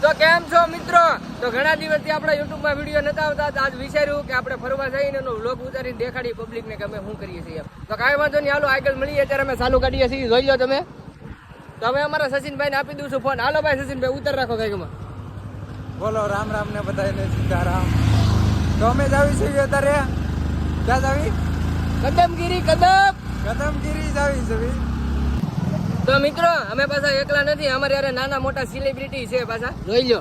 તો કેમ છો મિત્રો? તો ઘણા દિવસથી આપણા યુટ્યુબમાં વિડીયો નતા આવતા, આજ વિચાર્યું કે આપણે ફરવા જઈને એનો વ્લોગ ઉતારીને દેખાડી પબ્લિકને કે અમે શું કરીએ છીએ. તો કાંઈ વાંધો નહીં, હાલો આગળ મળીએ. અત્યારે અમે ચાલુ કાઢીએ છીએ, જોઈ લો તમે. તો અમે અમારા સચિનભાઈને આપી દઉં છું ફોન. હાલો ભાઈ સચિનભાઈ, ઉતાર રાખો કાંઈકમાં. બોલો રામ રામ ને બધાને સીતારામ. તો અમે જ આવી છીએ અત્યારે. ક્યાં જ આવી? કદમગીરી કદમગીરી જ આવી છે. તો મિત્રો અમે પાછા એકલા નથી, અમારે યારે નાના મોટા સેલિબ્રિટી છે પાછા, જોઈ લો.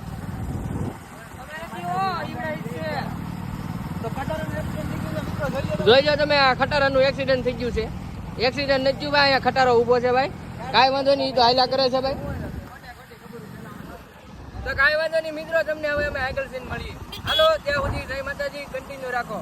જોઈ લો તમે, આ ખટારાનું એક્સિડન્ટ થઈ ગયું છે. એક્સિડન્ટ નથી થયું ભાઈ, અહીંયા ખટારો ઉભો છે ભાઈ. કાંઈ વાંધો નહીં, તો હાયલા કરે છે ભાઈ. તો કાંઈ વાંધો નહીં મિત્રો, તમને હવે અમે આગળ સીન મળીએ. હાલો ત્યાં સુધી જય માતાજી, કન્ટિન્યુ રાખો.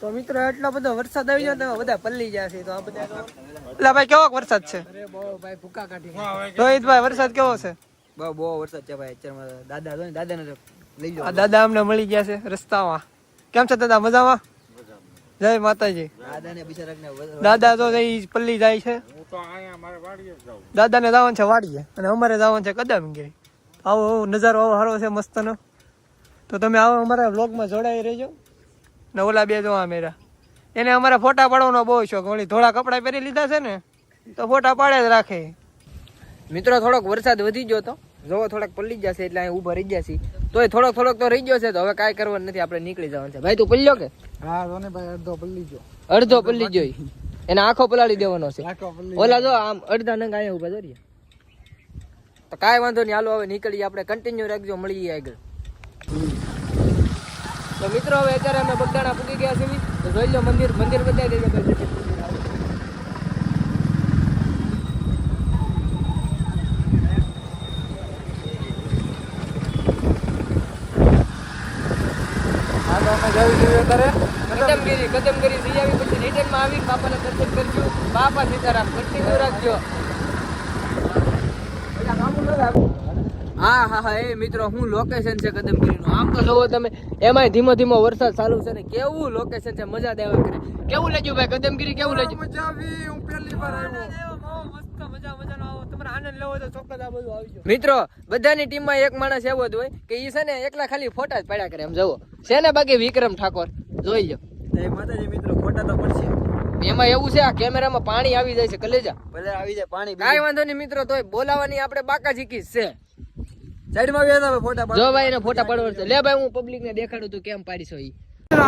તો મિત્રો એટલો બધો વરસાદ આવી જાય તો બધા પલ્લી ગયા છે. તો આ બધા એટલે ભાઈ કેવો વરસાદ છે? અરે બહુ ભાઈ, ભૂકા કાઢી. રોહિતભાઈ વરસાદ કેવો છે? બહુ વરસાદ છે ભાઈ. અત્યારમાં દાદાને લઈ જાઓ. આ દાદા અમને મળી ગયા છે રસ્તામાં. કેમ છે દાદા, મજામાં? જય માતાજી. દાદાને બિચારાને દાદા તો પલ્લી જાય છે. દાદાને જવાનું છે વાડીએ અને અમારે જવાનું છે કદમગીરી. આવો નજારો આવો સારો છે મસ્તનો. તો તમે આવો અમારા વ્લોગમાં જોડાઈ રહેજો. ને ઓલા બે જોવા મેરા, એને અમારા ફોટા પાડવાનો બહુ શોખ. વળી થોડા કપડા પહેરી લીધા છે ને તો ફોટા પાડે જ રાખે. મિત્રો થોડોક વરસાદ વધી ગયો તો જોવો, થોડાક પલ્લી જશે એટલે અહીં ઊભા રહી જશે. તોય થોડોક તો રહી ગયો છે. તો હવે કાંઈ કરવાનું નથી, આપણે નીકળી જવાનું છે. ભાઈ તું પલ્લ્યો કે? હા તો ને ભાઈ, અડધો પલ્લી ગયો. અડધો પલ્લી જોઈ, એને આખો પલાળી દેવાનો છે. ઓલા જો આમ અડધા નંગ અહીંયા ઊભા જોરીએ. તો કાંઈ વાંધો નહીં, હાલો હવે નીકળીએ આપણે. કન્ટિન્યુ રાખજો, મળીએ આગળ. તો મિત્રો હવે અત્યારે અમે બગદાણા પૂકી ગયા છીએ. તો જોઈ લો મંદિર બતાવી દેજો. કદમગીરી જઈ આવી પછી રિટર્નમાં આવી બાપાને દર્શન કરજો. બાપા સીતારામ, કન્ટિન્યુ રાખજો. હા એ મિત્રો, હું લોકેશન છે કદમગીરીનું. આમ તો જોવો તમે, એમાંય ધીમો ધીમો વરસાદ ચાલુ છે ને કેવું લોકેશન છે, મજા દેવા કરે. કેવું લાગ્યું ભાઈ કદમગીરી? કેવું લાગ્યું? મજા આવી. હું પહેલી વાર આવ્યો. મજાનો આવો. તમારે આનંદ લેવો તો ચોક્કસ આ બધું આવી જાય. મિત્રો બધાની ટીમમાં એક માણસ એવો જ હોય કે ઈ છે ને એકલા ખાલી ફોટા જ પાડ્યા કરે. એમ જવો છે ને, બાકી વિક્રમ ઠાકોર જોઈ લો. જય માતાજી મિત્રો, ફોટા તો પડશે. એમાં એવું છે, આ કેમેરામાં પાણી આવી જાય છે કલેજા. ભલે આવી જાય પાણી. કાંઈ વાંધો નહીં મિત્રો, તોય બોલાવાની આપણે બાકા જીકીશ છે. સાઈડમાં આવ્યા ફોટા જો ભાઈ એને ફોટા પાડવા છે. લે ભાઈ હું પબ્લિક ને દેખાડું તું કેમ પાડીશો. ઈ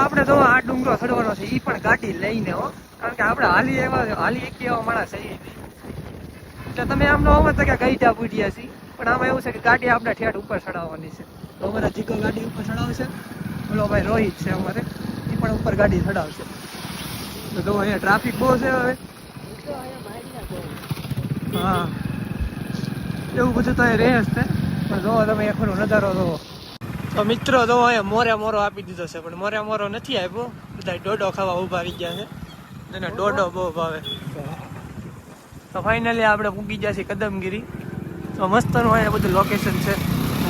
આપણે તો આ ડુંગરો ચડવાનો છે, ઈ પણ ગાડી લઈને હો, કારણ કે આપણે હાલી એક એવા માણસ છે. એટલે તમે આમ નો અમત કે કઈ જા પૂછ્યા છીએ, પણ આમાં એવું છે કે ગાડી આપણે ઠેઠ ઉપર ચડાવવાની છે. તો અમારા જીગો ગાડી ઉપર ચડાવશે. બોલો ભાઈ રોહિત છે અમારે, એ પણ ઉપર ગાડી ચડાવશે. તો અહીંયા ટ્રાફિક બહુ છે હવે. હા એવું બધું તો અહીં રહે જ છે. પણ જોવો તમે એક નજારો જોવો. તો મિત્રો જો અહીંયા મોરો આપી દીધો છે, પણ મોરો નથી આપ્યો. બધા ડોડો ખાવા ઉભા રહી ગયા છે, એને ડોડો બહુ ભાવે. તો ફાઇનલી આપણે પૂગી ગયા છીએ કદમગીરી. તો મસ્તનું અહીંયા બધું લોકેશન છે,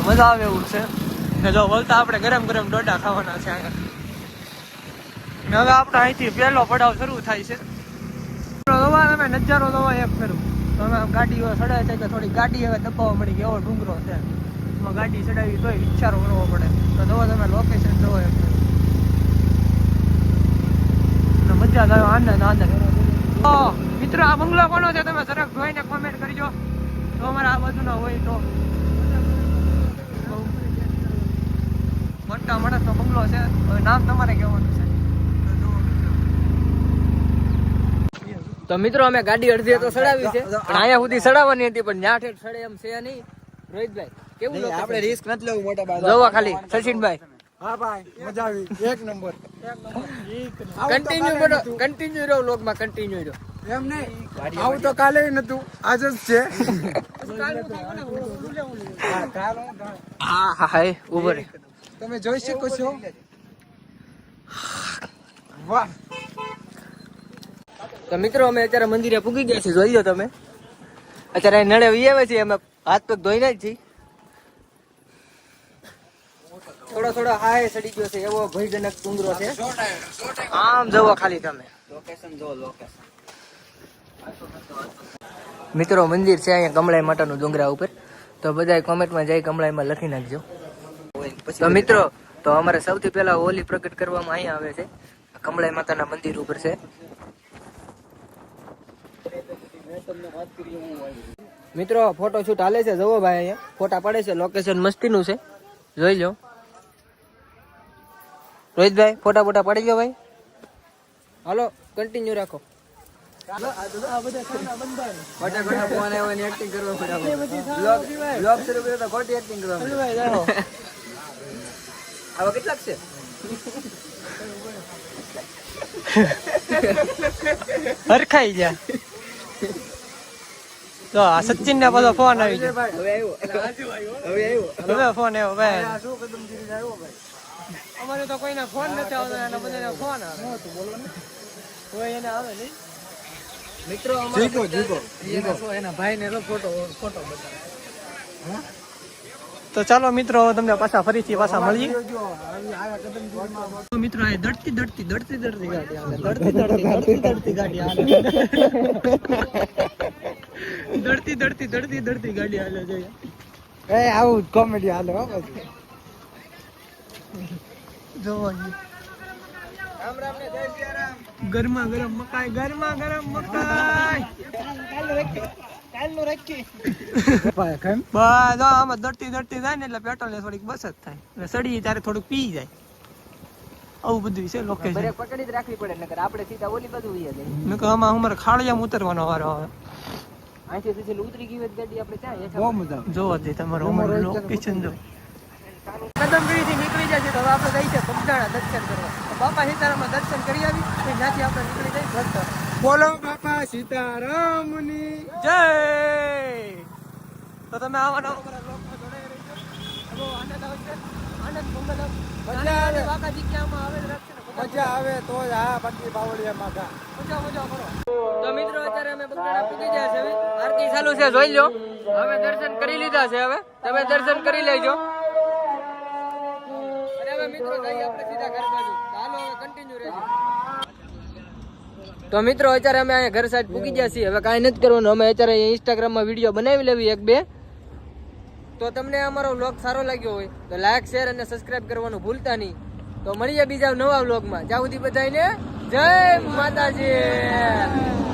મજા આવે એવું છે. ને જો બોલતા આપણે ગરમ ડોડા ખાવાના છે આગળ. ને હવે આપણે અહીંથી પહેલો પડાવ શરૂ થાય છે. તમે નજારો જોવા એક ફેરું. તો અમે ગાડીઓ ચડાવે છે કે થોડી ગાડી હવે દબાવવા મળી ગઈ. એવો ડુંગરો છે, એમાં ગાડી ચડાવી તોય વિચારો કરવો પડે. તો જોવો તમે લોકેશન જોવો એક મજા આવે, આનંદ. મિત્રો આ બંગલો કોનો છે તમે જરાક જોઈને કોમેન્ટ કરજો. તો અમારે આ બાજુ ના હોય તો મોટા માણસનો બંગલો છે. હવે નામ તમારે કહેવાનું છે. તો મિત્રો અમે ગાડી અડધી તો ચડાવી છે, પણ અહીંયા સુધી ચડાવવાની હતી, પણ ન્યા ઠેઠ ચડે એમ છે નહીં. રોહિતભાઈ કેવું? આપણે રિસ્ક નથી લેવું મોટા ભાઈ. જોવા ખાલી સચિનભાઈ. હા ભાઈ મજા આવી. એક નંબર. કન્ટિન્યુ રહ્યો વ્લોગમાં, કન્ટિન્યુ રહ્યો. એમ નહીં આવું તો કાલે નતું આજ જ છે હા હા હા ઉભો રે. તમે જોઈ શકો છો વાહ તો મિત્રો અમે અત્યારે મંદિરે પૂગી ગયા છીએ, જોઈ લો તમે. અત્યારે અહીં નળે વી આવે છે, અમે હાથ પગ ધોઈને જ છીએ. થોડો થોડો હાય સડી ગયો છે, એવો ભયજનક ડુંગરો છે. આમ જુઓ ખાલી તમે લોકેશન જો લોકેશન. મિત્રો મંદિર છે અહીંયા કમળાઈ માતાનું ડુંગરા ઉપર. તો બધા કોમેન્ટમાં જઈ કમળાઈમાં લખી નાખજો. તો મિત્રો તો અમારે સૌથી પહેલા હોલી પ્રગટ કરવામાં અહીંયા આવે છે, કમળાઈ માતાના મંદિર ઉપર છે. મિત્રો ફોટો શૂટ હાલે છે, જુઓ ભાઈ અહીંયા ફોટા પડે છે, લોકેશન મસ્તીનું છે, જોઈ લો. રોહિતભાઈ ફોટા ફોટા પડી ગયો ભાઈ, હાલો કન્ટિન્યુ રાખો. કેટલાક છે હરખાઈ જા. તો આ સચિન ને બધો ફોન આવી ગયો. હવે ફોન આવ્યો ભાઈ. અમારે તો કોઈના ફોન નથી આવતો, એના બધાના ફોન આવે. કોઈ એને આવે નહીં. મિત્રો એના ભાઈ ને ફોટો બતાવે. તો ચાલો મિત્રો તમને પાછા ફરીથી પાછા મળીએ. મિત્રો આ દડતી ગાડી હાલે, દડતી ગાડી હાલે. દડતી ગાડી હાલે જોઈએ. એ આવું કોમેડી હાલે હો પછી જોવાની. ગરમા ગરમ મકાઈ. બસ આમાં દડતી જાય ને એટલે પેટ્રોલ ને થોડીક બચત થાય, એટલે સડી ત્યારે થોડુંક પી જાય. આવું બધું છે લોકેશન. પકડી જ રાખવી પડે, નકર આપણે સીધા ઓલી બાજુ વહી જાય. મેં કહ્યું આમાં અમારે ખાડિયામાં ઉતરવાનો વારો આવે. અહીંથી ઉતરી ગઈ ગાડી આપણે ત્યાં બહુ મજા જોવા દે. તમારું લોકેશન જો કદમગીરીથી નીકળી જાય છે, તો હવે આપણે જઈએ છીએ બગદાણા દર્શન કરવા. બાપા સીતારામના દર્શન કરી આવી, ત્યાંથી આપણે નીકળી જઈએ ઘર તરફ. બોલો બાપા સીતારામની જય. તો તમે આવવાના અમારા બ્લોગમાં જોડાઈ રહેજો. બહુ આનંદ આવશે, આનંદ મંગલ. મજા આવે. બાકાજી ક્યાંમાં આવે જ રાખશે ને, મજા આવે તો જ. હા બાકી બાવળિયામાં ગા મજા કરો. તો મિત્રો અત્યારે અમે બગદાણા પૂગી ગયા છે. હવે આરતી ચાલુ છે, જોઈ લો. હવે દર્શન કરી લીધા છે, હવે તમે દર્શન કરી લેજો. અને હવે મિત્રો જઈએ આપણે સીધા ઘર બાજુ. હાલો હવે કન્ટિન્યુ રહેજો. તો મિત્રો અત્યારે અમે અહીંયા ઘર સાઈડ પૂકી ગયા છીએ. હવે કાંઈ નથી કરવાનું, અમે અત્યારે ઇન્સ્ટાગ્રામમાં વિડીયો બનાવી લેવી 1-2. તો તમને અમારો વ્લોગ સારો લાગ્યો હોય તો લાઈક, શેર અને સબસ્ક્રાઇબ કરવાનું ભૂલતા નહીં. તો મળીએ બીજા નવા વ્લોગમાં. જ્યાં સુધી બધાને જય માતાજી.